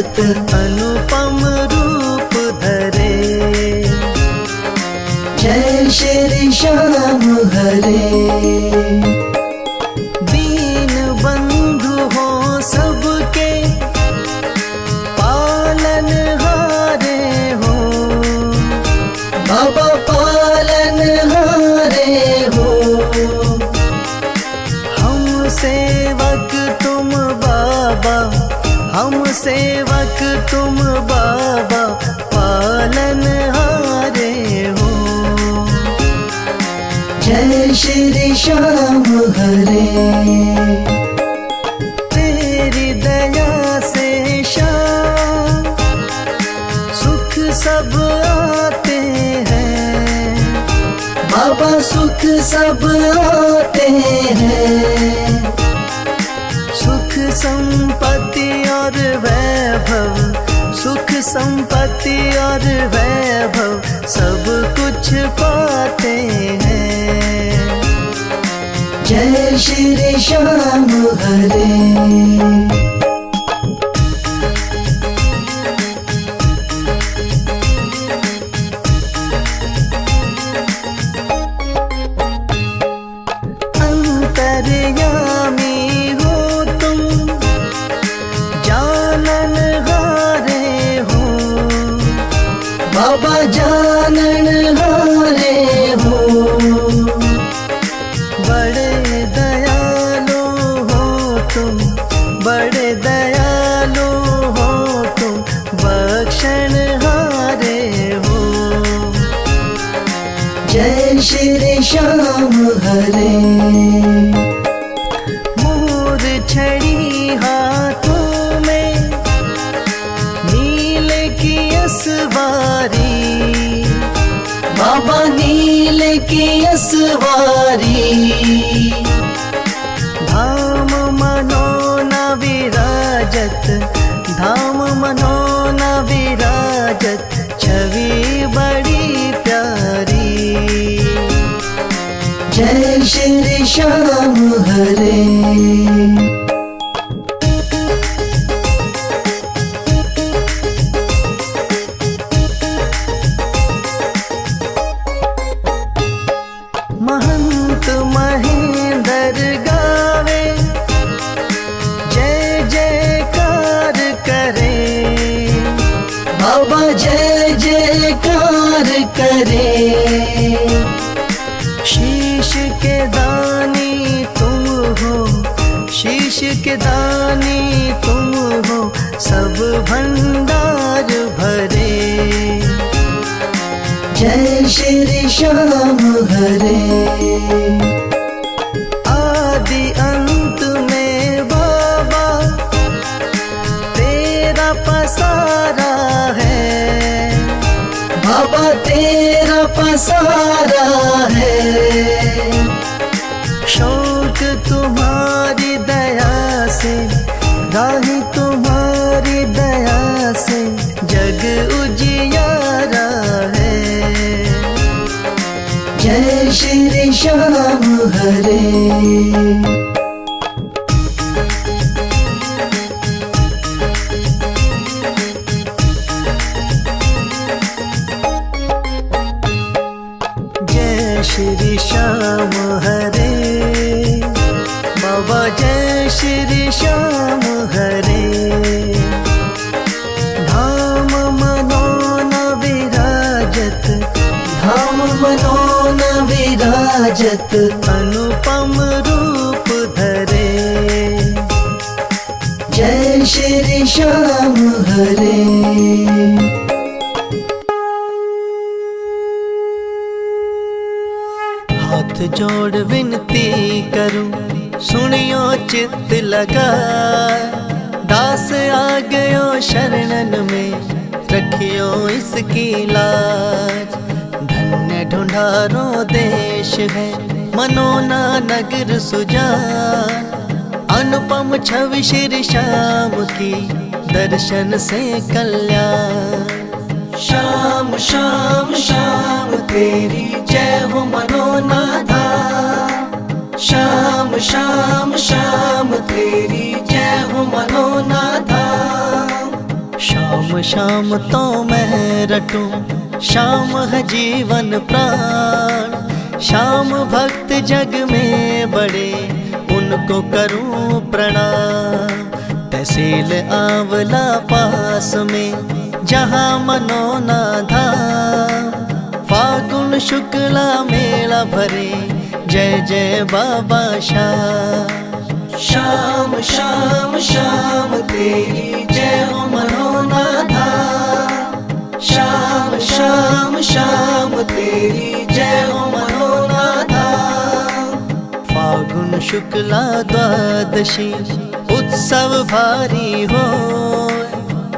विराजत अनुपम रूप धरे। जय श्री श्याम हरे। दीन बंधु हो सबके पालन हारे हो। बाबा पालन हारे हो। हम सेवक तुम बाबा, हम सेवक तुम बाबा, पालन हारे हो। जय श्री श्याम हरे। तेरी दया से श्याम सुख सब आते हैं। बाबा सुख सब आते हैं। सुख संपत्ति और वैभव, सुख संपत्ति और वैभव सब कुछ पाते हैं। जय श्री श्याम हरे। अंतर्यामी हो तुम, जानन हारे हो। बाबा जानन हारे हो। बड़े दयालु हो तुम, बड़े दयालु हो तुम, बख्शण हारे हो। जय श्री श्याम हरे। मोर छड़ी हाथों में, नील की असवारी। बाबा नील की असवारी। धाम मनोना विराजत, धाम मनोना विराजत, छवि बड़ी प्यारी। जय श्री श्याम हरे। महंत महेंद्र गावे, जय जयकार करे। बाबा जय जयकार करे। शीश के दानी तुम हो, शीश के दानी तुम हो, सब भंडार भरे। जय श्री श्याम हरे। आदि अंत में बाबा तेरा पसारा है। बाबा तेरा पसारा है। शौक तुम्हारी दया से, राही तुम्हारी दया से, जग उजियारा है। जय श्री श्याम हरे। जय श्री श्याम हरे। बाबा जय श्री श्याम हरे। धाम मनोना विराजत, धाम मनोना विराजत अनुपम रूप धरे। जय श्री श्याम हरे। हाथ जोड़ विनती करूं, सुनियो चित्त लगा। दास आ गयो शरणन में, रखियो इसकी लाज। धन्य ढूंढारो देश है, मनोना नगर सुजान। अनुपम छवि श्री श्याम की, दर्शन से कल्याण। श्याम श्याम श्याम तेरी जय हो मनोनाथा। श्याम श्याम श्याम तेरी जय हो मनोनाथा। शाम शाम तो मैं रटूं, शाम है जीवन प्राण। शाम भक्त जग में बड़े, उनको करूं प्रणाम। तहसील आंवला पास में, जहाँ मनोना धाम। फागुन शुक्ला मेला भरे, जय जय बाबा श्याम। श्याम श्याम श्याम तेरी जय हो मनोना धाम। श्याम श्याम श्याम तेरी जय हो मनोना धाम। फागुन शुक्ला द्वादशी उत्सव भारी हो,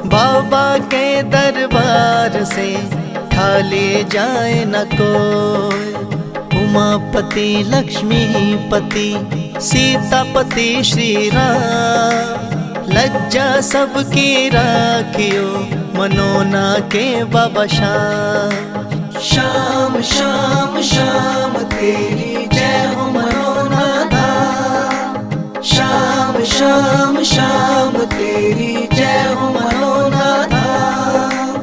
बाबा के दरबार से खाली जाए न कोई। उमापति लक्ष्मीपति सीतापति श्री राम, लज्जा सबकी राखियो मनोना के बाबा श्याम। श्याम श्याम श्याम तेरी जय हो मनोना धाम। श्याम श्याम श्याम तेरी जय हो मनोना धाम।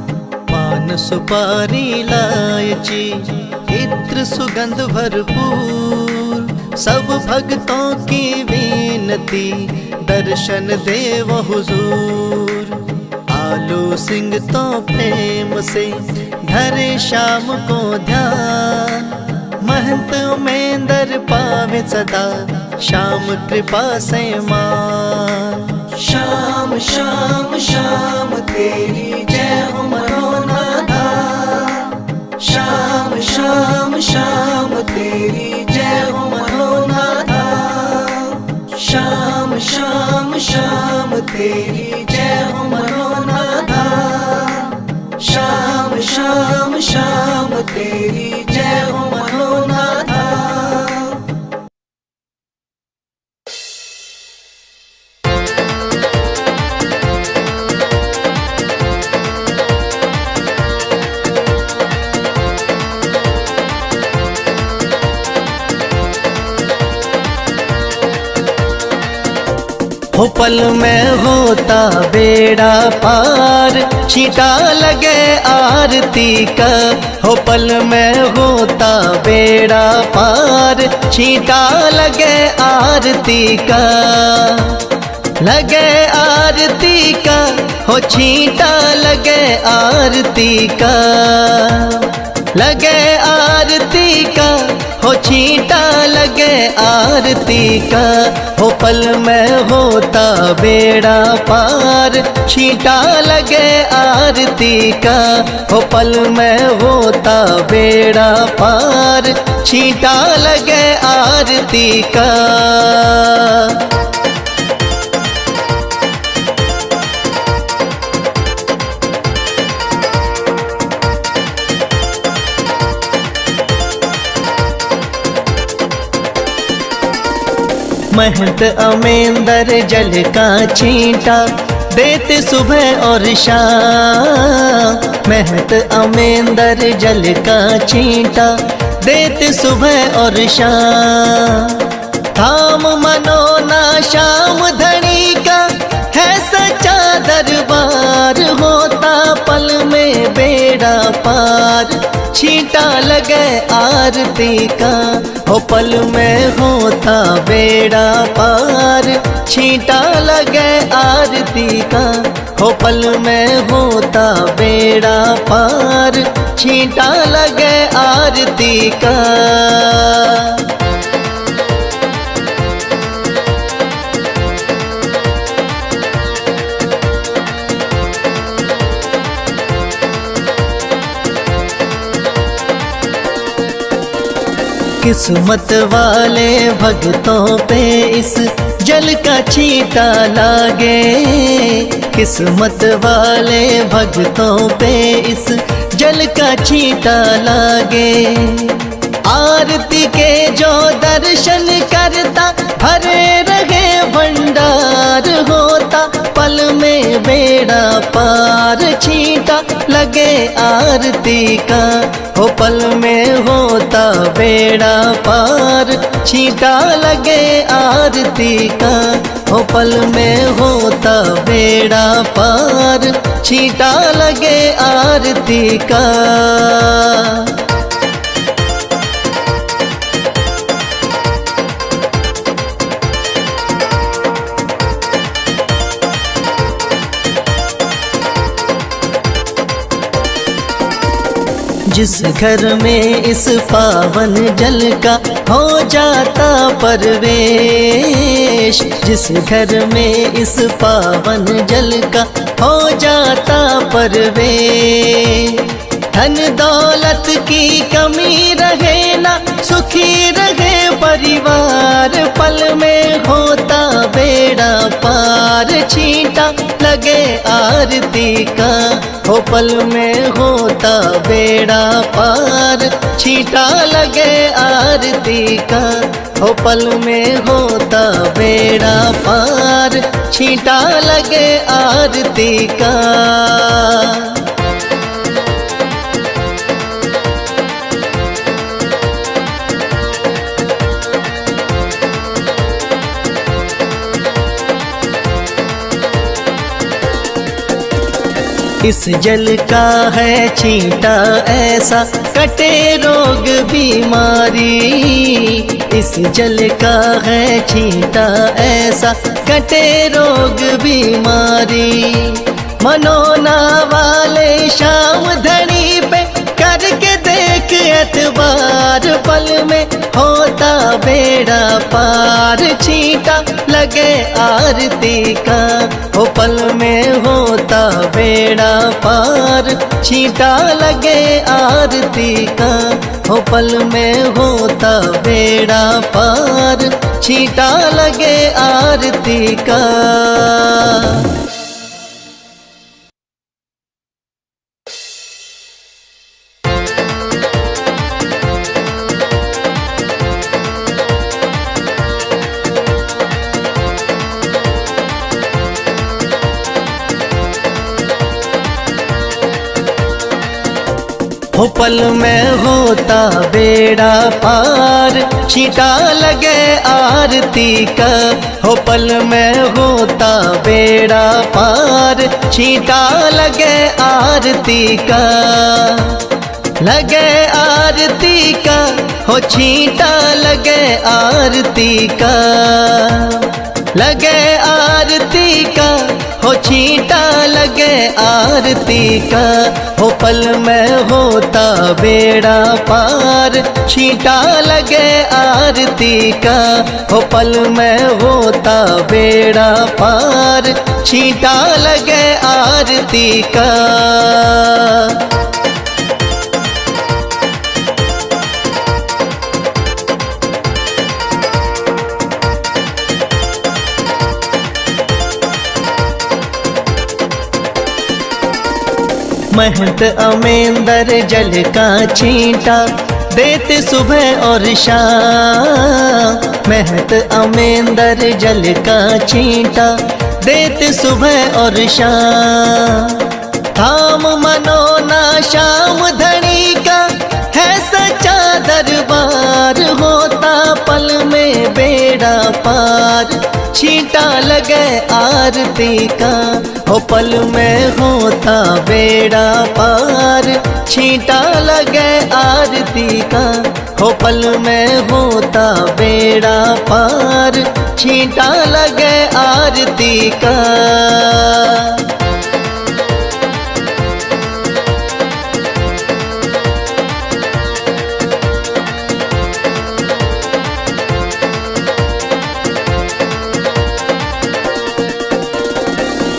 पान सुपारी लायची इत्र सुगंध भरपूर, सब भक्तों की विनती दर्शन देव हुजूर। आलू सिंह तो प्रेम से धरे शाम को ध्यान, महंत उमेंदर पावे सदा श्याम कृपा से मान। श्याम श्याम श्याम तेरी जय हो मनोना धाम। श्याम श्याम श्याम तेरी जय हो मनोना धाम। श्याम श्याम श्याम तेरी जय हो मनोना धाम। श्याम श्याम श्याम तेरी जय हो मनोना धाम। हो पल में होता बेड़ा पार, छींटा लगे आरती का। हो पल में होता बेड़ा पार, छींटा लगे आरती का। लगे आरती का, हो छींटा लगे आरती का। लगे आरती का, हो छींटा लगे आरती का। हो पल में होता बेड़ा पार, छींटा लगे आरती का। हो पल में होता बेड़ा पार, छींटा लगे आरती का। महंत अमेंदर जल का छींटा देते सुबह और शाम। महंत अमेंदर जल का छींटा देते सुबह और शाम। थाम मनोना श्याम धनी का है सच्चा दरबार, होता पल में बेड़ा पार, छींटा लगे आरती का। हो पल में होता बेड़ा पार, छींटा लगे आरती का। हो पल में होता बेड़ा पार, छींटा लगे आरती का। किस्मत वाले भक्तों पे इस जल का छींटा लागे। किस्मत वाले भक्तों पे इस जल का छींटा लागे। आरती के जो दर्शन करता भरे रहे भंडार, होता पल में बेड़ा पार, छींटा लगे आरती का, हो पल में होता बेड़ा पार। छींटा लगे आरती का, हो पल में होता बेड़ा पार। छींटा लगे आरती का। जिस घर में इस पावन जल का हो जाता परवेश, जिस घर में इस पावन जल का हो जाता परवेश। धन दौलत की कमी रहे ना, सुखी रहे परिवार। पल में होता बेड़ा पार। छींटा लगे आरती का, हो पल में होता बेड़ा पार। छींटा लगे आरती का, हो पल में होता बेड़ा पार। छींटा लगे आरती का। इस जल का है छींटा ऐसा, कटे रोग बीमारी। इस जल का है छींटा ऐसा, कटे रोग बीमारी। मनोना वाले शाम धनी पे करके देख एतबार। पल में होता बेड़ा पार। छींटा लगे आरती का, हो पल में होता बेड़ा पार। छींटा लगे आरती का, हो पल में होता बेड़ा पार। छींटा लगे आरती का। हो पल में होता बेड़ा पार। छींटा लगे आरती का, हो पल में होता बेड़ा पार। छींटा लगे आरती का। लगे आरती का, हो छींटा लगे आरती का। लगे आरती का, हो छींटा लगे आरती का। हो पल में होता बेड़ा पार। छींटा लगे आरती का, हो पल में होता बेड़ा पार। छींटा लगे आरती का। महंत अमेंदर जल का छींटा देते सुबह और शाम। महंत अमेंदर जल का छींटा देते सुबह और शाम। थाम मनोना शाम धनी का है सच्चा दरबार। होता पल में बेड़ा पार। छींटा लगे आरती का, हो पल में होता बेड़ा पार। छींटा लगे आरती का, हो पल में होता बेड़ा पार। छींटा लगे आरती का।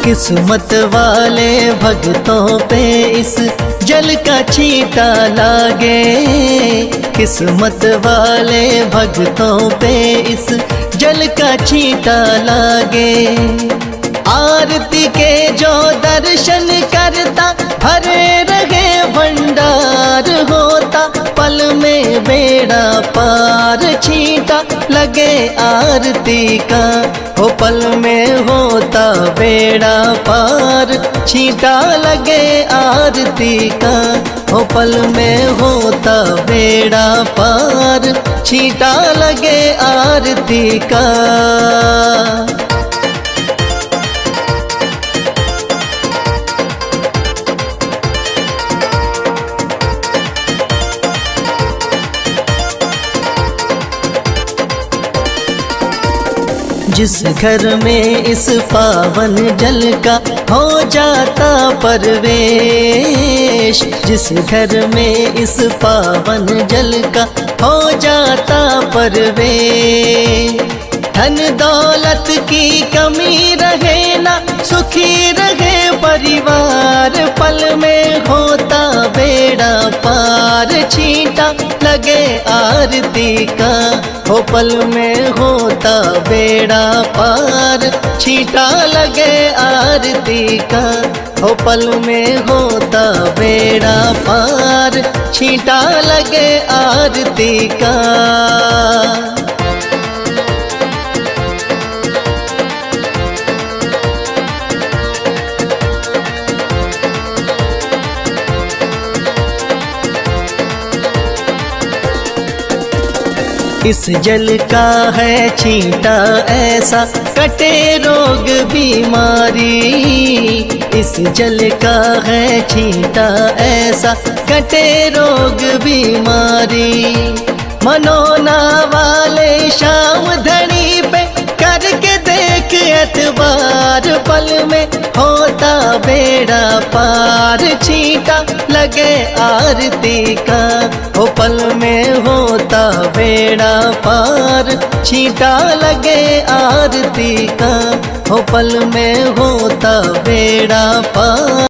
किस्मत वाले भक्तों पे इस जल का छींटा लागे। किस्मत वाले भक्तों पे इस जल का छींटा लागे। आरती के जो दर्शन करता भरे रहे भंडार। होता पल में बेड़ा बेड़ा पार, छींटा लगे आरती का, हो पल में होता बेड़ा पार, छींटा लगे आरती का, हो पल में होता बेड़ा पार, छींटा लगे आरती का। जिस घर में इस पावन जल का हो जाता परवेश, जिस घर में इस पावन जल का हो जाता परवेश, धन दौलत की कमी रहे ना, सुखी रहे परिवार, पल में होता बेड़ा पार, छींटा लगे आरती का, हो पल में होता बेड़ा पार, छींटा लगे आरती का, हो पल में होता बेड़ा पार, छींटा लगे आरती का। इस जल का है छींटा ऐसा, कटे रोग बीमारी, इस जल का है छींटा ऐसा, कटे रोग बीमारी, मनोना वाले शाम धनी पे करके देख एतबार, पल में होता बेड़ा पार, छींटा लगे आरती का, हो पल में होता बेड़ा पार, छींटा लगे आरती का, हो पल में होता बेड़ा पार।